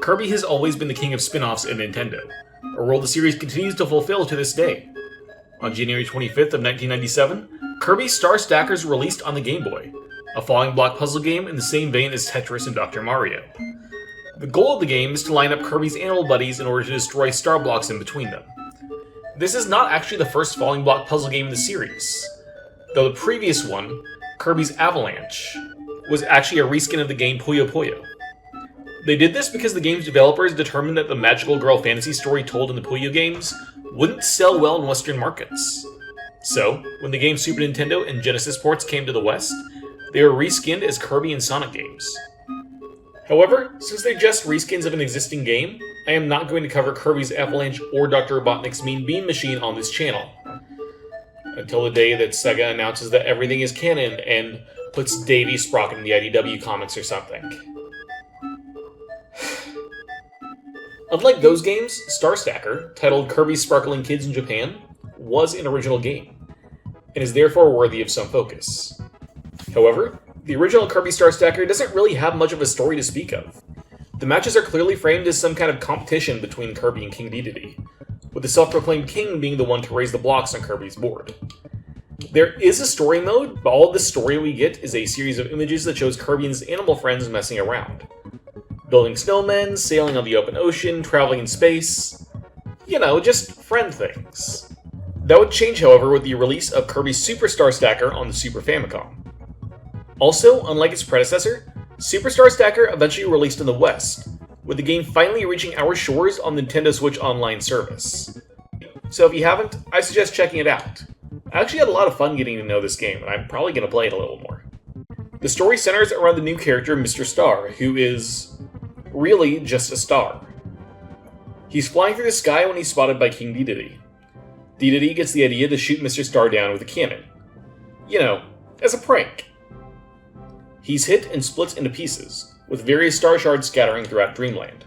Kirby has always been the king of spin-offs at Nintendo, a role the series continues to fulfill to this day. On January 25th of 1997, Kirby Star Stacker is released on the Game Boy, a falling block puzzle game in the same vein as Tetris and Dr. Mario. The goal of the game is to line up Kirby's animal buddies in order to destroy star blocks in between them. This is not actually the first falling block puzzle game in the series, though the previous one, Kirby's Avalanche, was actually a reskin of the game Puyo Puyo. They did this because the game's developers determined that the magical girl fantasy story told in the Puyo games wouldn't sell well in Western markets. So, when the game Super Nintendo and Genesis ports came to the West, they were reskinned as Kirby and Sonic games. However, since they're just reskins of an existing game, I am not going to cover Kirby's Avalanche or Dr. Robotnik's Mean Bean Machine on this channel. Until the day that Sega announces that everything is canon and puts Davy Sprocket in the IDW comics or something. Unlike those games, Star Stacker, titled Kirby's Sparkling Kids in Japan, was an original game, and is therefore worthy of some focus. However, the original Kirby Star Stacker doesn't really have much of a story to speak of. The matches are clearly framed as some kind of competition between Kirby and King Dedede, with the self-proclaimed king being the one to raise the blocks on Kirby's board. There is a story mode, but all of the story we get is a series of images that shows Kirby and his animal friends messing around. Building snowmen, sailing on the open ocean, traveling in space. You know, just friend things. That would change, however, with the release of Kirby's Super Star Stacker on the Super Famicom. Also, unlike its predecessor, Super Star Stacker eventually released in the West, with the game finally reaching our shores on the Nintendo Switch Online service. So if you haven't, I suggest checking it out. I actually had a lot of fun getting to know this game, and I'm probably going to play it a little more. The story centers around the new character, Mr. Star, who is really just a star. He's flying through the sky when he's spotted by King Dedede. Dedede gets the idea to shoot Mr. Star down with a cannon. You know, as a prank. He's hit and splits into pieces, with various star shards scattering throughout Dreamland.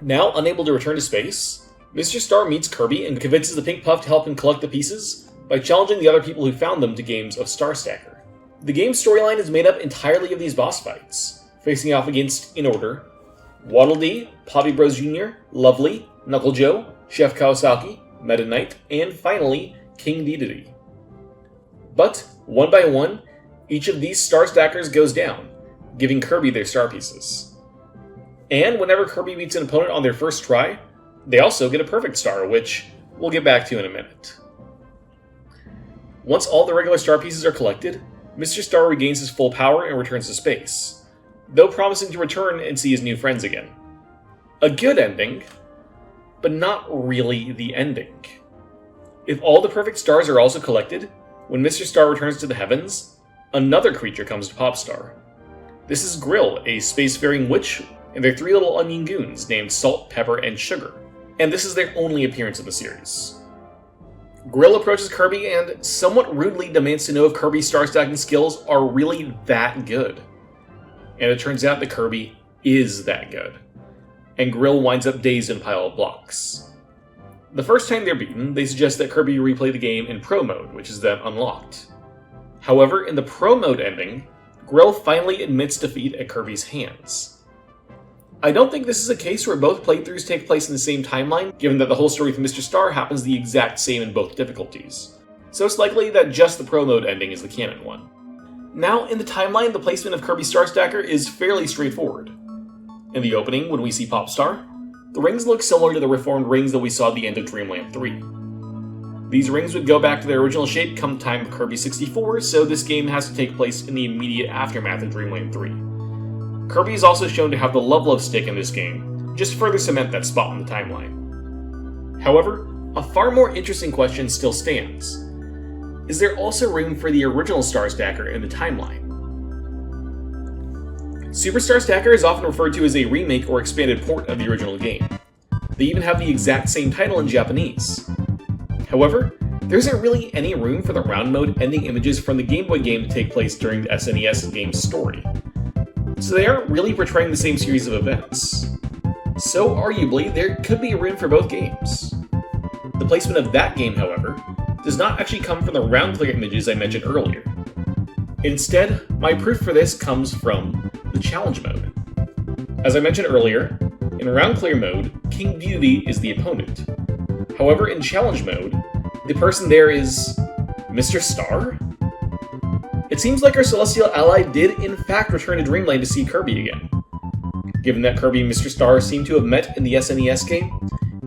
Now unable to return to space, Mr. Star meets Kirby and convinces the Pink Puff to help him collect the pieces by challenging the other people who found them to games of Star Stacker. The game's storyline is made up entirely of these boss fights, facing off against, in order, Waddle Dee, Poppy Bros Jr., Lovely, Knuckle Joe, Chef Kawasaki, Meta Knight, and finally, King Dedede. But, one by one, each of these Star Stackers goes down, giving Kirby their star pieces. And whenever Kirby beats an opponent on their first try, they also get a perfect star, which we'll get back to in a minute. Once all the regular star pieces are collected, Mr. Star regains his full power and returns to space, though promising to return and see his new friends again. A good ending, but not really the ending. If all the perfect stars are also collected, when Mr. Star returns to the heavens, another creature comes to Popstar. This is Grill, a spacefaring witch, and their three little onion goons named Salt, Pepper, and Sugar, and this is their only appearance in the series. Grill approaches Kirby and somewhat rudely demands to know if Kirby's star stacking skills are really that good. And it turns out that Kirby is that good, and Grill winds up dazed in a pile of blocks. The first time they're beaten, they suggest that Kirby replay the game in Pro Mode, which is then unlocked. However, in the Pro Mode ending, Grill finally admits defeat at Kirby's hands. I don't think this is a case where both playthroughs take place in the same timeline, given that the whole story for Mr. Star happens the exact same in both difficulties. So it's likely that just the Pro Mode ending is the canon one. Now, in the timeline, the placement of Kirby Star Stacker is fairly straightforward. In the opening, when we see Popstar, the rings look similar to the reformed rings that we saw at the end of Dreamland 3. These rings would go back to their original shape come the time of Kirby 64, so this game has to take place in the immediate aftermath of Dreamland 3. Kirby is also shown to have the Love Love stick in this game, just to further cement that spot on the timeline. However, a far more interesting question still stands. Is there also room for the original Star Stacker in the timeline? Super Star Stacker is often referred to as a remake or expanded port of the original game. They even have the exact same title in Japanese. However, there isn't really any room for the round mode ending images from the Game Boy game to take place during the SNES game's story. So they aren't really portraying the same series of events. So arguably, there could be room for both games. The placement of that game, however, does not actually come from the round clear images I mentioned earlier. Instead, my proof for this comes from the challenge mode. As I mentioned earlier, In Round Clear mode, King Beauty is the opponent. However, in Challenge mode, the person there is Mr. Star? It seems like our Celestial ally did in fact return to Dreamland to see Kirby again. Given that Kirby and Mr. Star seem to have met in the SNES game,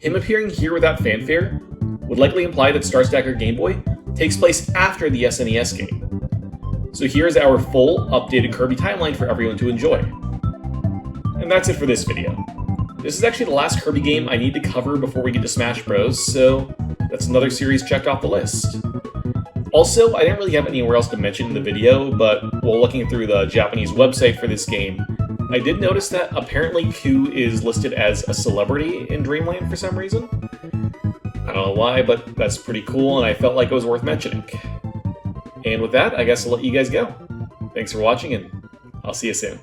him appearing here without fanfare would likely imply that Star Stacker Game Boy takes place after the SNES game. So here's our full, updated Kirby timeline for everyone to enjoy. And that's it for this video. This is actually the last Kirby game I need to cover before we get to Smash Bros, so that's another series checked off the list. Also, I didn't really have anywhere else to mention in the video, but while looking through the Japanese website for this game, I did notice that apparently Q is listed as a celebrity in Dreamland for some reason. I don't know why, but that's pretty cool, and I felt like it was worth mentioning. And with that, I guess I'll let you guys go. Thanks for watching, and I'll see you soon.